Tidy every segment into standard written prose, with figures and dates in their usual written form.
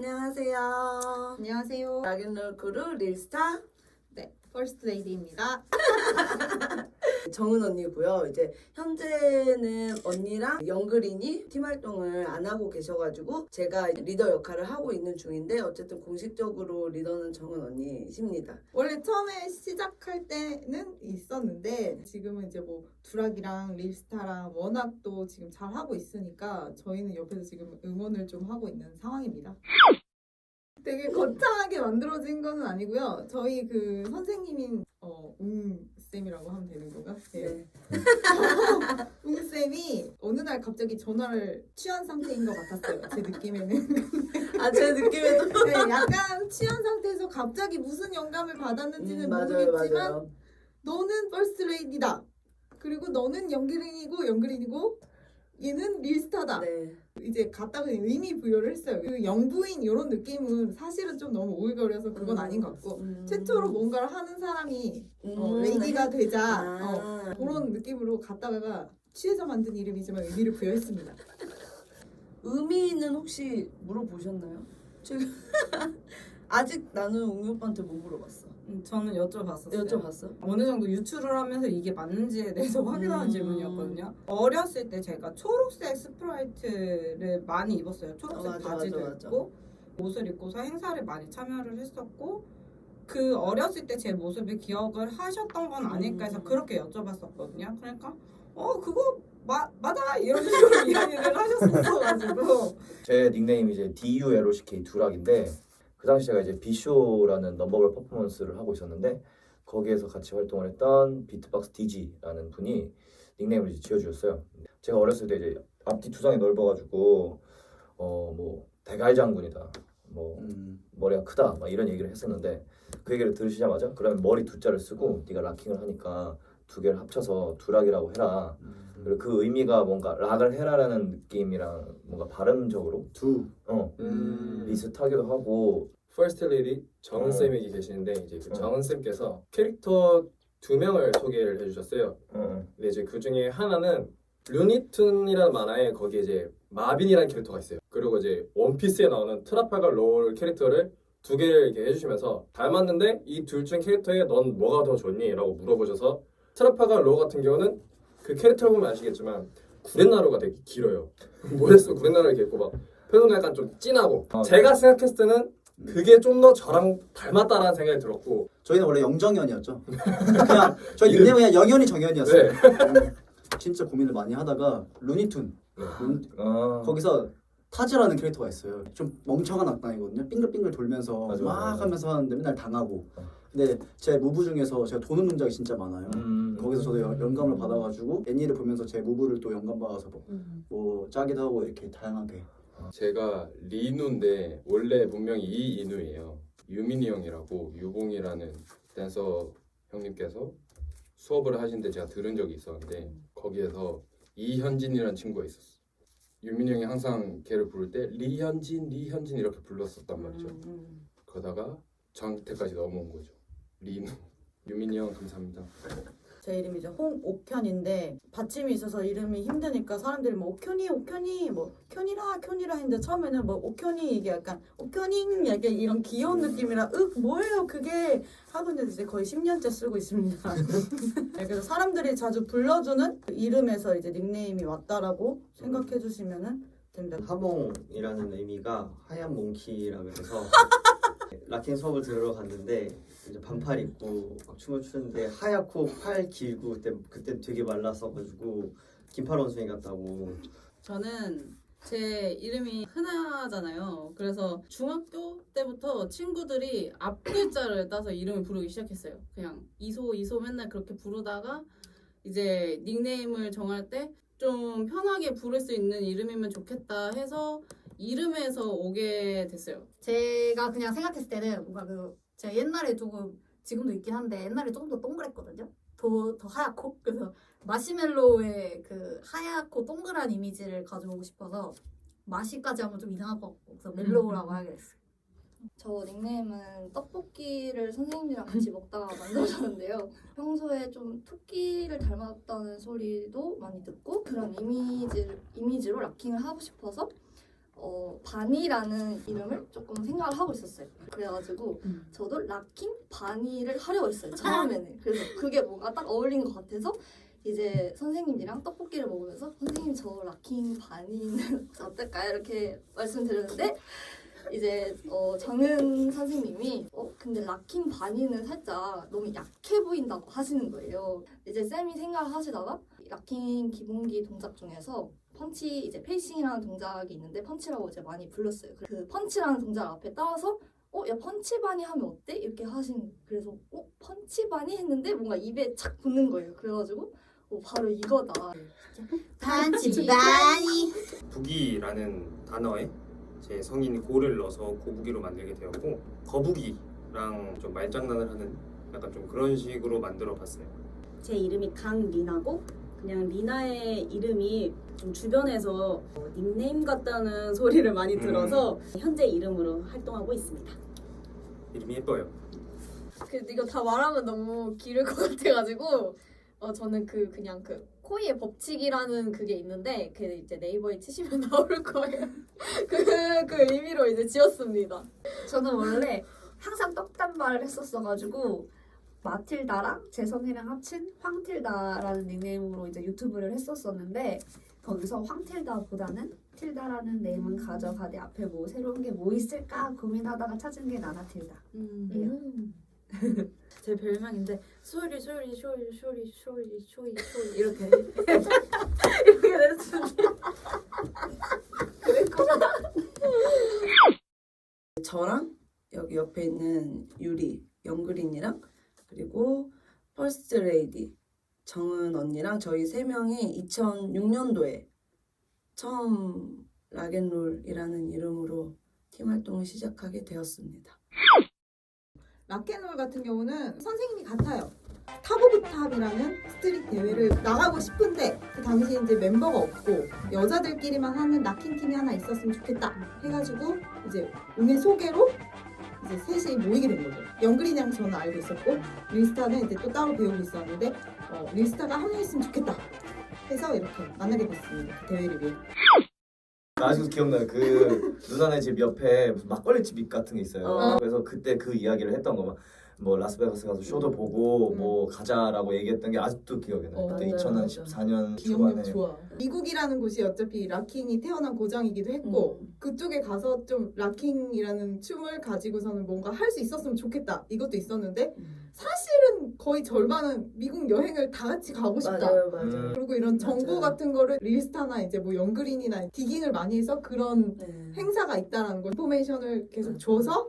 안녕하세요. 안녕하세요. 락앤롤 크루 릴스타 네, 퍼스트 레이디입니다. 정은 언니고요. 이제 현재는 언니랑 영그린이 팀 활동을 안 하고 계셔가지고 제가 리더 역할을 하고 있는 중인데 어쨌든 공식적으로 리더는 정은 언니십니다. 원래 처음에 시작할 때는 있었는데 지금은 이제 뭐 두락이랑 릴스타랑 워낙 또 지금 잘 하고 있으니까 저희는 옆에서 지금 응원을 좀 하고 있는 상황입니다. 되게 거창하게 만들어진 거는 아니고요. 저희 그 선생님인 웅쌤이라고 하면 되는 건가? 네. 웅쌤이 어느 날 갑자기 전화를 취한 상태인 것 같았어요. 제 느낌에는. 아, 제 느낌에도 네, 약간 취한 상태에서 갑자기 무슨 영감을 받았는지는 모르겠지만 맞아요. 너는 퍼스트 레이디다. 그리고 너는 영그린이고 얘는 릴스타다. 네. 이제 갖다가 의미 부여를 했어요. 그 영부인 이런 느낌은 사실은 좀 너무 오글거려서 그건 아닌 것 같고 최초로 뭔가를 하는 사람이 레이디가 되자 그런 느낌으로 갖다가 취해서 만든 이름이지만 의미를 부여했습니다. 의미는 혹시 물어보셨나요? 지금 아직 나는 웅이 오빠한테 못 물어봤어. 저는 여쭤봤었어요. 여쭤봤어? 어느 정도 유출을 하면서 이게 맞는지에 대해서 확인하는 질문이었거든요. 어렸을 때 제가 초록색 스프라이트를 많이 입었어요. 초록색 맞아, 바지도 맞아. 입고 옷을 입고서 행사를 많이 참여를 했었고 그 어렸을 때 제 모습을 기억을 하셨던 건 아닐까 해서 그렇게 여쭤봤었거든요. 그러니까 그거 맞아 이런 식으로 이야기를 하셨었어가지고 제 닉네임이 이제 DULOCK 두락인데 그 당시 제가 이제 비쇼라는 넘버별 퍼포먼스를 하고 있었는데 거기에서 같이 활동을 했던 비트박스 DG라는 분이 닉네임을 이제 지어주셨어요. 제가 어렸을 때 이제 앞뒤 두상이 넓어가지고 뭐 대갈 장군이다, 뭐 머리가 크다, 막 이런 얘기를 했었는데 그 얘기를 들으시자마자 그러면 머리 두 자를 쓰고 네가 락킹을 하니까 두 개를 합쳐서 두락이라고 해라. 그리고 그 의미가 뭔가 락을 해라라는 느낌이랑 뭔가 발음적으로 비슷하기도 하고. 퍼스트 레이디 정은 쌤이 계시는데 이제 그 정은 쌤께서 캐릭터 2명을 소개를 해주셨어요. 근데 이제 그 중에 하나는 루니툰이라는 만화에 거기에 이제 마빈이라는 캐릭터가 있어요. 그리고 이제 원피스에 나오는 트라팔갈 롤 캐릭터를 두 개를 이렇게 해주시면서 닮았는데 이 둘 중 캐릭터에 넌 뭐가 더 좋니? 라고 물어보셔서 트라팔갈 롤 같은 경우는 그 캐릭터를 보면 아시겠지만 구렛나루가 되게 길어요. 뭐랬어? 구렛나루가 이렇게 있고 막 표정도 약간 좀 진하고 제가 생각했을 때는 그게 좀 더 저랑 닮았다라는 생각이 들었고 저희는 원래 영정연이었죠. 그냥 저희 닉네임은 그냥 영연이 정연이었어요. 진짜 고민을 많이 하다가 루니툰 거기서 타즈라는 캐릭터가 있어요. 좀 멍청한 악당이거든요. 빙글빙글 돌면서 맞아, 막 맞아. 하면서 하는데 맨날 당하고. 근데 제 무브 중에서 제가 도는 동작이 진짜 많아요. 거기서 저도 영감을 받아가지고 애니를 보면서 제 무브를 또 영감 받아서 뭐 짜기도 하고 이렇게 다양하게. 제가 리누인데 원래 본명이 이인우예요. 유민이 형이라고 유봉이라는 댄서 형님께서 수업을 하신데 제가 들은 적이 있었는데 거기에서 이현진이라는 친구가 있었어. 유민이 형이 항상 걔를 부를 때 리현진 이렇게 불렀었단 말이죠. 그러다가 저한테까지 넘어온 거죠. 리누. 유민이 형 감사합니다. 제 이름이 이제 홍옥현인데 받침이 있어서 이름이 힘드니까 사람들이 뭐 옥현이 뭐 켠이라 했는데 처음에는 뭐 옥현이 이게 약간 옥현잉 약간 이런 귀여운 느낌이라 뭐예요 그게 하고 있는데 이제 거의 10년째 쓰고 있습니다. 네, 그래서 사람들이 자주 불러주는 이름에서 이제 닉네임이 왔다라고 생각해 주시면은 됩니다. 하몽이라는 의미가 하얀 몽키라 그래서 락킹 수업을 들으러 갔는데 이제 반팔 입고 막 춤을 추는데 하얗고 팔 길고 그때 되게 말랐어가지고 긴팔 원숭이 같다고. 저는 제 이름이 흔하잖아요. 그래서 중학교 때부터 친구들이 앞 글자를 따서 이름을 부르기 시작했어요. 그냥 이소 맨날 그렇게 부르다가 이제 닉네임을 정할 때 좀 편하게 부를 수 있는 이름이면 좋겠다 해서 이름에서 오게 됐어요. 제가 그냥 생각했을 때는 뭔가 제가 옛날에 조금 지금도 있긴 한데 옛날에 조금 더 동그랬거든요. 더 하얗고 그래서 마시멜로의 그 하얗고 동그란 이미지를 가져오고 싶어서 마시까지 하면 좀 이상할 것 같고 그래서 멜로우라고 하게 됐어요. 저 닉네임은 떡볶이를 선생님이랑 같이 먹다가 만들어졌는데요. 평소에 좀 토끼를 닮았다는 소리도 많이 듣고 그런 이미지로 락킹을 하고 싶어서 바니라는 이름을 조금 생각을 하고 있었어요. 그래가지고 저도 락킹 바니를 하려고 했어요. 처음에는. 그래서 그게 뭔가 딱 어울린 것 같아서 이제 선생님이랑 떡볶이를 먹으면서 선생님 저 락킹 바니는 어떨까요? 이렇게 말씀드렸는데 이제 정은 선생님이 근데 락킹 바니는 살짝 너무 약해 보인다고 하시는 거예요. 이제 쌤이 생각을 하시다가 락킹 기본기 동작 중에서 펀치 이제 페이싱이라는 동작이 있는데 펀치라고 이제 많이 불렀어요. 그 펀치라는 동작 앞에 따라서 야 펀치 바니 하면 어때? 이렇게 하시는 그래서 펀치 바니 했는데 뭔가 입에 착 붙는 거예요. 그래가지고 바로 이거다. 펀치 바니. 부기라는 단어에 제 성인 고를 넣어서 고부기로 만들게 되었고 거부기랑 좀 말장난을 하는 약간 좀 그런 식으로 만들어 봤어요. 제 이름이 강리나고 그냥 리나의 이름이 좀 주변에서 닉네임 같다는 소리를 많이 들어서 현재 이름으로 활동하고 있습니다. 이름이 예뻐요. 이거 다 말하면 너무 길을 것 같아가지고 저는 그냥 코이의 법칙이라는 그게 있는데 그 이제 네이버에 치시면 나올 거예요. 그 의미로 이제 지었습니다. 저는 원래 항상 떡단말을 했었어가지고 마틸다랑 재성이랑 합친 황틸다라는 닉네임으로 이제 유튜브를 했었었는데 거기서 황틸다보다는 틸다라는 네임은 가져가되 앞에 뭐 새로운 게 뭐 있을까 고민하다가 찾은 게 나나틸다. 제 별명인데 소리 이렇게 이렇게 됐습니다. 저랑 여기 옆에 있는 유리, 영그린이랑 그리고 퍼스트 레이디 정은 언니랑 저희 3명이 2006년도에 처음 락앤롤이라는 이름으로 팀 활동을 시작하게 되었습니다. 락앤롤 같은 경우는 선생님이 같아요. 탑 오브 탑이라는 스트릿 대회를 나가고 싶은데 그 당시에 이제 멤버가 없고 여자들끼리만 하는 락킹 팀이 하나 있었으면 좋겠다 해가지고 이제 오늘 소개로 이제 셋이 모이게 된 거죠. 영그린이랑 저는 알고 있었고 릴스타는 이제 또 따로 배우고 있었는데 릴스타가 합류했으면 좋겠다 해서 이렇게 만나게 됐습니다. 그 대회를 위해. 나 아직도 기억나요. 그 누나네 집 옆에 무슨 막걸리 집 같은 게 있어요. 그래서 그때 그 이야기를 했던 거 막 뭐 라스베가스 가서 쇼도 보고 뭐 가자라고 얘기했던 게 아직도 기억이 나요. 그때 2014년 기억력 초반에. 좋아. 미국이라는 곳이 어차피 락킹이 태어난 고장이기도 했고 그쪽에 가서 좀 락킹이라는 춤을 가지고서는 뭔가 할 수 있었으면 좋겠다 이것도 있었는데 사실은 거의 절반은 미국 여행을 다 같이 가고 싶다. 맞아요. 그리고 이런 정보 같은 거를 릴스타나 이제 뭐 영그린이나 디깅을 많이 해서 그런 행사가 있다라는 거 인포메이션을 계속 줘서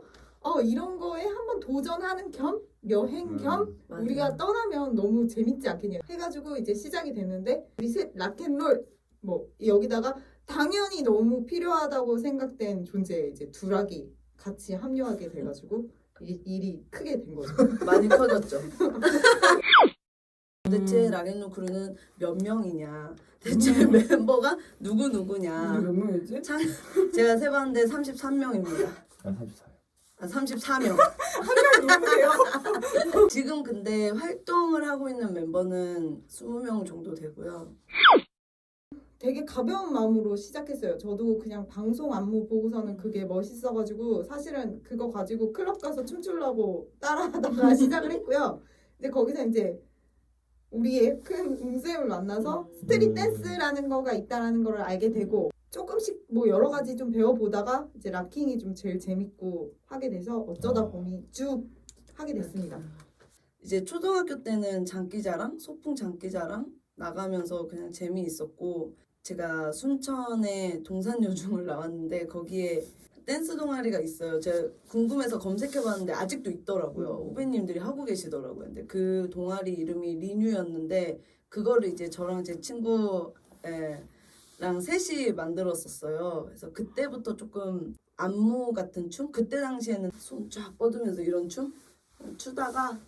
이런 거에 한번 도전하는 겸 여행 겸 우리가 떠나면 너무 재밌지 않겠냐 해가지고 이제 시작이 됐는데 우리 셋 락앤롤 뭐 여기다가 당연히 너무 필요하다고 생각된 존재 이제 두락이 같이 합류하게 돼가지고 일이 크게 된 거죠. 많이 커졌죠. 대체 락앤롤 크루는 몇 명이냐? 대체 멤버가 누구냐? 몇 명이지? 제가 세봤는데 33명입니다. 난 34요. 34명. 한 명 누구세요? 지금 근데 활동을 하고 있는 멤버는 20명 정도 되고요. 되게 가벼운 마음으로 시작했어요. 저도 그냥 방송 안무 보고서는 그게 멋있어가지고 사실은 그거 가지고 클럽 가서 춤추려고 따라하다가 시작을 했고요. 근데 거기서 이제 우리의 큰 웅쌤을 만나서 스트릿 댄스라는 거가 있다라는 걸 알게 되고 조금씩 뭐 여러 가지 좀 배워보다가 이제 락킹이 좀 제일 재밌고 하게 돼서 어쩌다 보니 쭉 하게 됐습니다. 이제 초등학교 때는 장기자랑, 소풍 장기자랑 나가면서 그냥 재미있었고 제가 순천에 동산여중을 나왔는데 거기에 댄스 동아리가 있어요. 제가 궁금해서 검색해봤는데 아직도 있더라고요. 후배님들이 하고 계시더라고요. 근데 그 동아리 이름이 리뉴였는데 그거를 이제 저랑 제 친구랑 셋이 만들었었어요. 그래서 그때부터 조금 안무 같은 춤? 그때 당시에는 손 쫙 뻗으면서 이런 춤? 추다가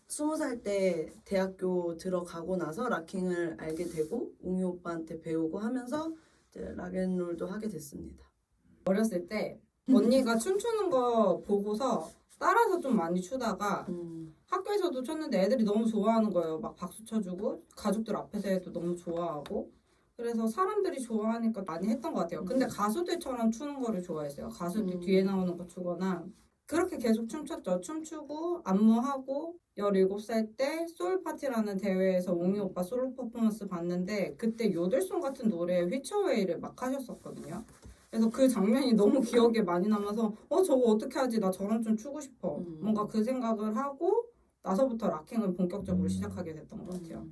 20살 때 대학교 들어가고 나서 락킹을 알게 되고 웅이 오빠한테 배우고 하면서 이제 락앤롤도 하게 됐습니다. 어렸을 때 언니가 춤추는 거 보고서 따라서 좀 많이 추다가 학교에서도 췄는데 애들이 너무 좋아하는 거예요. 막 박수 쳐주고 가족들 앞에서 해도 너무 좋아하고 그래서 사람들이 좋아하니까 많이 했던 것 같아요. 근데 가수들처럼 추는 거를 좋아했어요. 가수들 뒤에 나오는 거 추거나 그렇게 계속 춤췄죠. 춤추고 안무하고 17살 때 소울파티라는 대회에서 웅이 오빠 솔로 퍼포먼스 봤는데 그때 요들송 같은 노래에 휘처웨이를 막 하셨었거든요. 그래서 그 장면이 너무 기억에 많이 남아서 저거 어떻게 하지? 나 저런 좀 추고 싶어. 뭔가 그 생각을 하고 나서부터 락킹을 본격적으로 시작하게 됐던 것 같아요.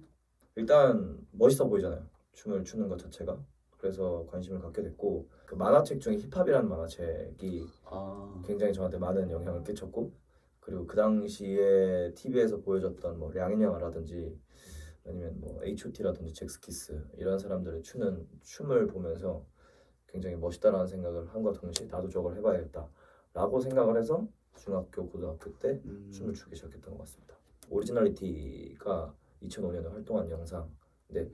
일단 멋있어 보이잖아요. 춤을 추는 것 자체가. 그래서 관심을 갖게 됐고 그 만화책 중에 힙합이라는 만화책이 굉장히 저한테 많은 영향을 끼쳤고 그리고 그 당시에 TV에서 보여줬던 뭐 량인영아라든지 아니면 뭐 H.O.T라든지 잭스키스 이런 사람들의 추는 춤을 보면서 굉장히 멋있다라는 생각을 한과 동시에 나도 저걸 해봐야겠다라고 생각을 해서 중학교, 고등학교 때 춤을 추기 시작했던 것 같습니다. 오리지널리티가 2005년에 활동한 영상인데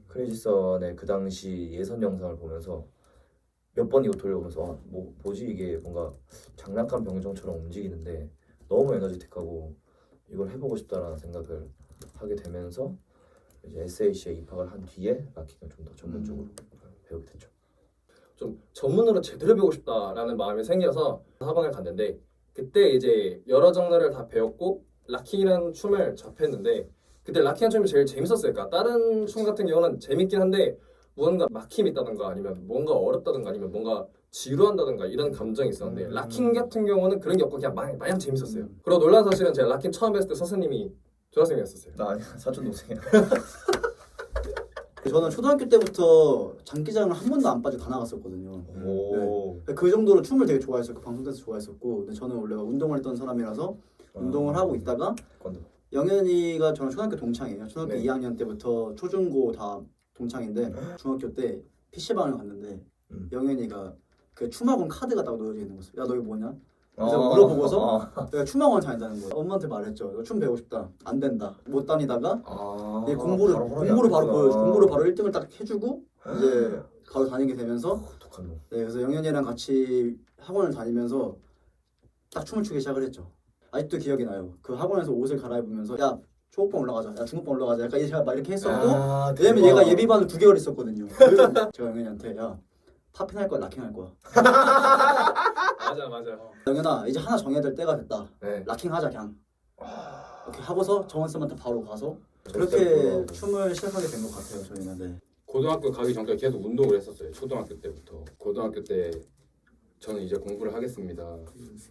크레이지선의 그 당시 예선 영상을 보면서 몇 번 이거 돌려보면서 뭐지 이게 뭔가 장난감 병정처럼 움직이는데 너무 에너지틱하고 이걸 해보고 싶다라는 생각을 하게 되면서 이제 SAC에 입학을 한 뒤에 락킹을 좀 더 전문적으로 배우게 됐죠. 좀 전문으로 제대로 배우고 싶다라는 마음이 생겨서 학원을 갔는데 그때 이제 여러 장르를 다 배웠고 락킹이라는 춤을 접했는데 그때 락킹한 춤이 제일 재밌었어요. 그러니까 다른 춤 같은 경우는 재밌긴 한데 무언가 막힘이 있다든가 아니면 뭔가 어렵다든가 아니면 뭔가 지루한다든가 이런 감정이 있었는데 락킹 같은 경우는 그런 게 없고 그냥 마냥 재밌었어요. 그리고 놀라운 사실은 제가 락킹 처음 했을 때 선생님이 조선생님이었어요. 나 아니야, 사촌 동생이야. 저는 초등학교 때부터 장기자랑을 한 번도 안 빠지고 다 나갔었거든요. 네. 그 정도로 춤을 되게 좋아했었고 방송 댄스 좋아했었고 근데 저는 원래 운동을 했던 사람이라서 운동을 하고 있다가 영현이가 저는 초등학교 동창이에요. 초등학교 2학년 때부터 초중고 다 동창인데 중학교 때 PC방을 갔는데 영현이가 그 춤학원 카드가 딱 놓여져 있는 거였어요. 야 너 이거 뭐냐? 그래서 물어보고서 내가 춤학원 다닌다는 거예요. 엄마한테 말했죠. 너 춤 배우고 싶다. 안 된다. 못 다니다가 공부를 바로 1등을 딱 해주고 이제 바로 다니게 되면서 네, 그래서 영현이랑 같이 학원을 다니면서 딱 춤을 추기 시작을 했죠. 아직도 기억이 나요. 그 학원에서 옷을 갈아입으면서 야 초급반 올라가자, 야 중급반 올라가자. 약간 제가 막 이렇게 했었고 왜냐면 얘가 예비반을 2개월 있었거든요. 그래서 제가 영현이한테 야 팝핀 할 거야, 락킹 할 거야. 맞아. 영현아 이제 하나 정해야 될 때가 됐다. 락킹 하자 그냥. 이렇게 하고서 정원쌤한테 바로 가서 그렇게 춤을 시작하게 된 것 같아요 저희는. 네. 고등학교 가기 전까지 계속 운동을 했었어요. 초등학교 때부터. 고등학교 때 저는 이제 공부를 하겠습니다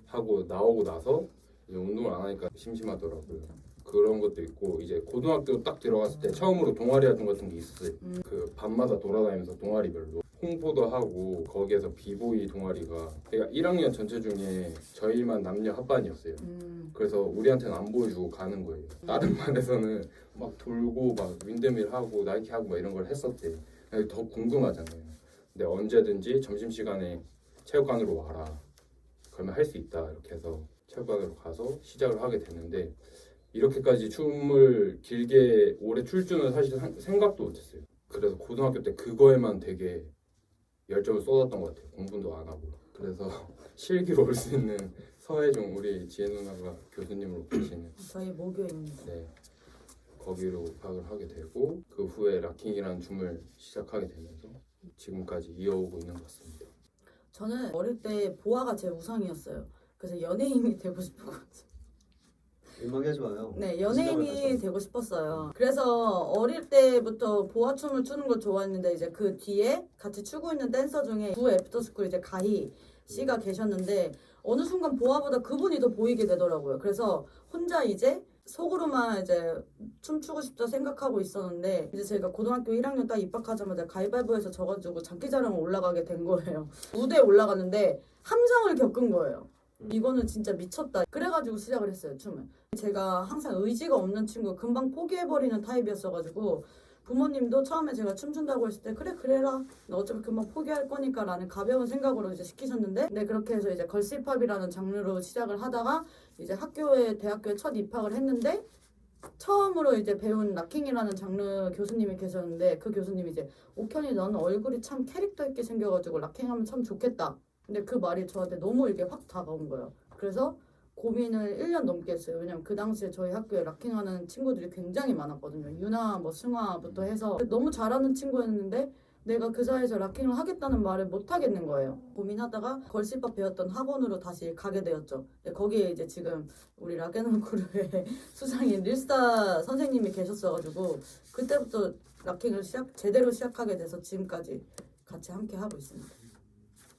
하고 나오고 나서 이제 운동을 안 하니까 심심하더라고요. 그런 것도 있고 이제 고등학교 딱 들어갔을 때 처음으로 동아리 활동 같은 게 있었어요. 그 밤마다 돌아다니면서 동아리별로 홍보도 하고 거기에서 비보이 동아리가 그러니까 1학년 전체 중에 저희만 남녀 합반이었어요. 그래서 우리한테는 안 보여주고 가는 거예요. 다른 반에서는 막 돌고 막 윈드밀 하고 나이키 하고 막 이런 걸 했었대. 더 궁금하잖아요. 근데 언제든지 점심시간에 체육관으로 와라. 그러면 할 수 있다. 이렇게 해서 체육관으로 가서 시작을 하게 됐는데 이렇게까지 춤을 길게 오래 출 줄은 사실 생각도 못했어요. 그래서 고등학교 때 그거에만 되게 열정을 쏟았던 것 같아요. 공부도 안 하고. 그래서 실기로 올 수 있는 서혜중 우리 지혜 누나가 교수님으로 계시는 저희 모교입니다. 네, 거기로 입학을 하게 되고 그 후에 락킹이라는 춤을 시작하게 되면서 지금까지 이어오고 있는 것 같습니다. 저는 어릴 때 보아가 제 우상이었어요. 그래서 연예인이 되고 싶었거든요. 민망하지 마요. 네, 연예인이 되고 싶었어요. 그래서 어릴 때부터 보아춤을 추는 걸 좋아했는데 이제 그 뒤에 같이 추고 있는 댄서 중에 구 애프터스쿨 이제 가희 씨가 계셨는데 어느 순간 보아보다 그분이 더 보이게 되더라고요. 그래서 혼자 이제 속으로만 이제 춤추고 싶다 생각하고 있었는데 이제 제가 고등학교 1학년 딱 입학하자마자 가위바위보에서 져가지고 장기자랑을 올라가게 된 거예요. 무대에 올라갔는데 함성을 겪은 거예요. 이거는 진짜 미쳤다. 그래가지고 시작을 했어요, 춤을. 제가 항상 의지가 없는 친구, 금방 포기해버리는 타입이었어가지고 부모님도 처음에 제가 춤춘다고 했을 때 그래라 너 어차피 금방 포기할 거니까 라는 가벼운 생각으로 이제 시키셨는데 네, 그렇게 해서 이제 걸스힙합이라는 장르로 시작을 하다가 이제 대학교에 첫 입학을 했는데 처음으로 이제 배운 락킹이라는 장르 교수님이 계셨는데 그 교수님이 이제 옥현이 너는 얼굴이 참 캐릭터 있게 생겨가지고 락킹하면 참 좋겠다. 근데 그 말이 저한테 너무 이게 확 다가온 거예요. 그래서 고민을 1년 넘게 했어요. 왜냐면 그 당시에 저희 학교에 락킹하는 친구들이 굉장히 많았거든요. 유나, 뭐 승화부터 해서 너무 잘하는 친구였는데 내가 그 사이에서 락킹을 하겠다는 말을 못 하겠는 거예요. 고민하다가 걸스힙합 배웠던 학원으로 다시 가게 되었죠. 거기에 이제 지금 우리 락앤롤 크루의 수장인 릴스타 선생님이 계셨어가지고 그때부터 락킹을 제대로 시작하게 돼서 지금까지 같이 함께 하고 있습니다.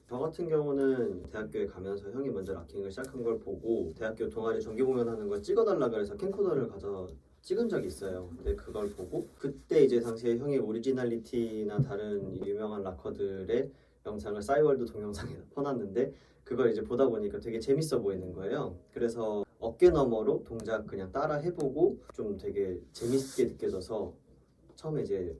저 같은 경우는 대학교에 가면서 형이 먼저 락킹을 시작한 걸 보고 대학교 동아리 정기 공연하는 걸 찍어달라 그래서 캠코더를 가져 찍은 적이 있어요. 근데 그걸 보고 그때 이제 당시에 형이 오리지널리티나 다른 유명한 락커들의 영상을 싸이월드 동영상에 퍼놨는데 그걸 이제 보다 보니까 되게 재밌어 보이는 거예요. 그래서 어깨 너머로 동작 그냥 따라 해보고 좀 되게 재밌게 느껴져서 처음에 이제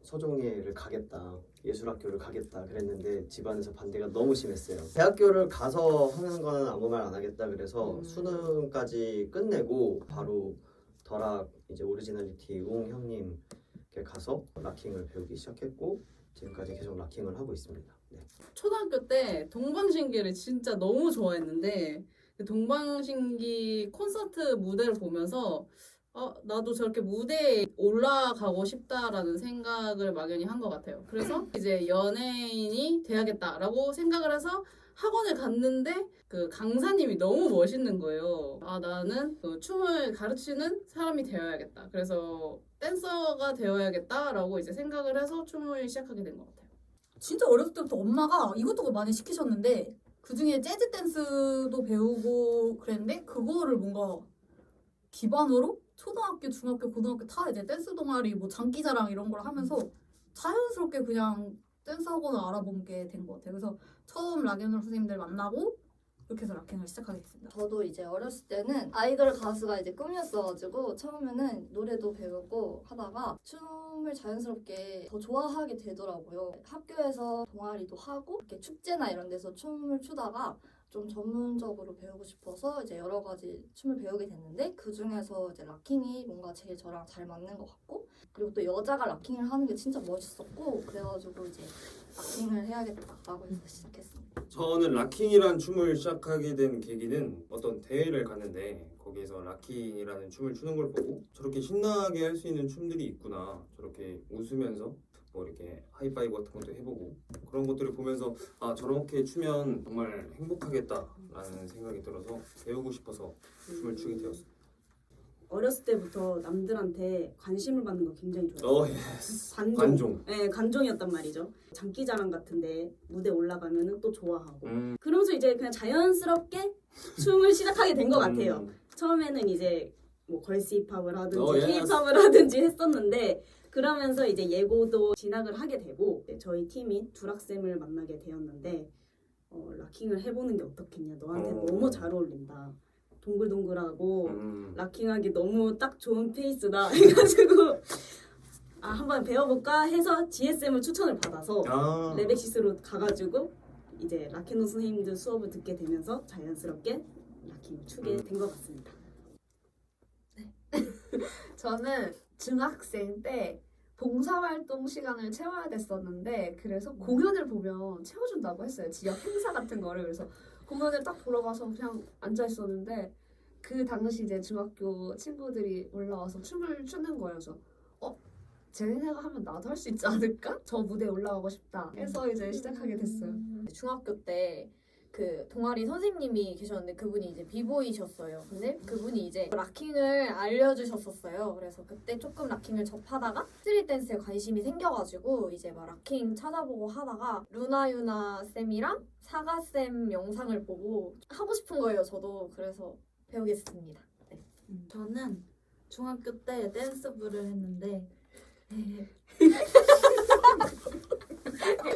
서종예를 가겠다, 예술학교를 가겠다 그랬는데 집안에서 반대가 너무 심했어요. 대학교를 가서 하는 거는 아무 말 안 하겠다 그래서 수능까지 끝내고 바로 더락 이제 오리지널리티 웅 형님께 가서 락킹을 배우기 시작했고 지금까지 계속 락킹을 하고 있습니다. 네. 초등학교 때 동방신기를 진짜 너무 좋아했는데 그 동방신기 콘서트 무대를 보면서 나도 저렇게 무대에 올라가고 싶다라는 생각을 막연히 한 것 같아요. 그래서 이제 연예인이 돼야겠다라고 생각을 해서 학원을 갔는데 그 강사님이 너무 멋있는 거예요. 나는 그 춤을 가르치는 사람이 되어야겠다. 그래서 댄서가 되어야겠다라고 이제 생각을 해서 춤을 시작하게 된 것 같아요. 진짜 어렸을 때부터 엄마가 이것저것 많이 시키셨는데 그중에 재즈 댄스도 배우고 그랬는데 그거를 뭔가 기반으로 초등학교, 중학교, 고등학교 다 이제 댄스 동아리, 뭐 장기자랑 이런 걸 하면서 자연스럽게 그냥 댄스 학원을 알아본 게 된 것 같아요. 그래서 처음 락앤롤 선생님들 만나고 이렇게 해서 락킹을 시작하게 됐습니다. 저도 이제 어렸을 때는 아이돌 가수가 이제 꿈이었어가지고 처음에는 노래도 배우고 하다가 춤을 자연스럽게 더 좋아하게 되더라고요. 학교에서 동아리도 하고 이렇게 축제나 이런 데서 춤을 추다가 좀 전문적으로 배우고 싶어서 이제 여러 가지 춤을 배우게 됐는데 그 중에서 이제 락킹이 뭔가 제일 저랑 잘 맞는 것 같고 그리고 또 여자가 락킹을 하는 게 진짜 멋있었고 그래가지고 이제 락킹을 해야겠다라고 해서 시작했습니다. 저는 락킹이란 춤을 시작하게 된 계기는 어떤 대회를 갔는데 거기에서 락킹이라는 춤을 추는 걸 보고 저렇게 신나게 할 수 있는 춤들이 있구나, 저렇게 웃으면서 뭐 이렇게 하이파이브 같은 것도 해보고 그런 것들을 보면서 저렇게 추면 정말 행복하겠다라는 생각이 들어서 배우고 싶어서 춤을 추게 되었습니다. 어렸을 때부터 남들한테 관심을 받는 거 굉장히 좋아했어요. 관종. 네, 관종이었단 말이죠. 장기자랑 같은데 무대 올라가면은 또 좋아하고. 그러면서 이제 그냥 자연스럽게 춤을 시작하게 된 것 같아요. 처음에는 이제 뭐 걸스힙합을 하든지 케이팝을 하든지 했었는데 그러면서 이제 예고도 진학을 하게 되고 저희 팀인 두락쌤을 만나게 되었는데 락킹을 해보는 게 어떻겠냐, 너한테 너무 잘 어울린다, 동글동글하고 락킹하기 너무 딱 좋은 페이스다 해가지고 한번 배워볼까 해서 GSM을 추천을 받아서 레벡시스로 가가지고 이제 락앤롤 선생님들 수업을 듣게 되면서 자연스럽게 락킹을 추게 된 것 같습니다. 저는 중학생 때 봉사활동 시간을 채워야 됐었는데 그래서 공연을 보면 채워준다고 했어요. 지역 행사 같은 거를. 그래서 공연을 딱 보러 가서 그냥 앉아 있었는데 그 당시 이제 중학교 친구들이 올라와서 춤을 추는 거예요. 그래서 쟤네가 하면 나도 할 수 있지 않을까? 저 무대에 올라가고 싶다 해서 이제 시작하게 됐어요. 중학교 때 그 동아리 선생님이 계셨는데 그분이 이제 비보이셨어요. 근데 그분이 이제 락킹을 알려주셨었어요. 그래서 그때 조금 락킹을 접하다가 스트릿 댄스에 관심이 생겨가지고 이제 막 락킹 찾아보고 하다가 루나유나 쌤이랑 사가 쌤 영상을 보고 하고 싶은 거예요. 저도. 그래서 배우겠습니다. 네. 저는 중학교 때 댄스부를 했는데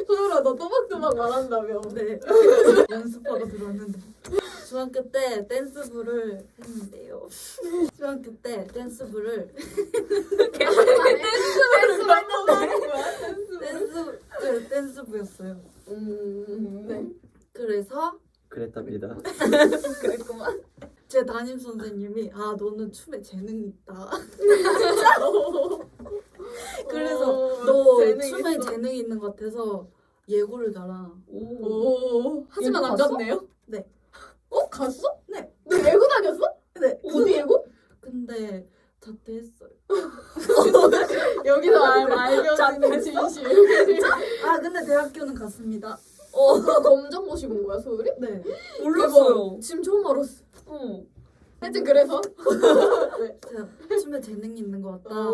소율아, 너 또박또박 말한다며. 네. 연습하고 들어왔는데 중학교 때 댄스부를 했는데요. 중학교 때 댄스부를 댄스부였어요. 네. 그래서 그랬답니다. 그랬구만. 제 담임 선생님이 너는 춤에 재능이 있다. 그래서 너 춤에 재능이 있는 것 같아서 예고를 달아. 하지만 안 갔네요? 네. 갔어? 네. 너 예고 어디 예고? 근데 자퇴했어요. 여기서 알려지는 진실. 아 근데 대학교는 갔습니다. 그럼 검정 고시고 온 거야 소율이? 네. 몰랐어요. 지금 처음 알았어. 하여튼 그래서 제가 춤에 재능이 있는 것 같다.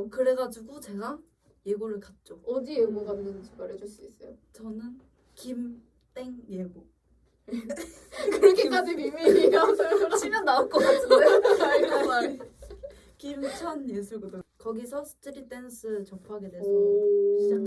그래가지고 제가 예고를 갔죠. 어디 예고 갔는지 말해줄 수 있어요? 저는 김땡 예고. 그렇게까지 비밀이라서 치면 나올 것 같은데. 김천 예술고등 거기서 스트릿 댄스 접하게 돼서 시작.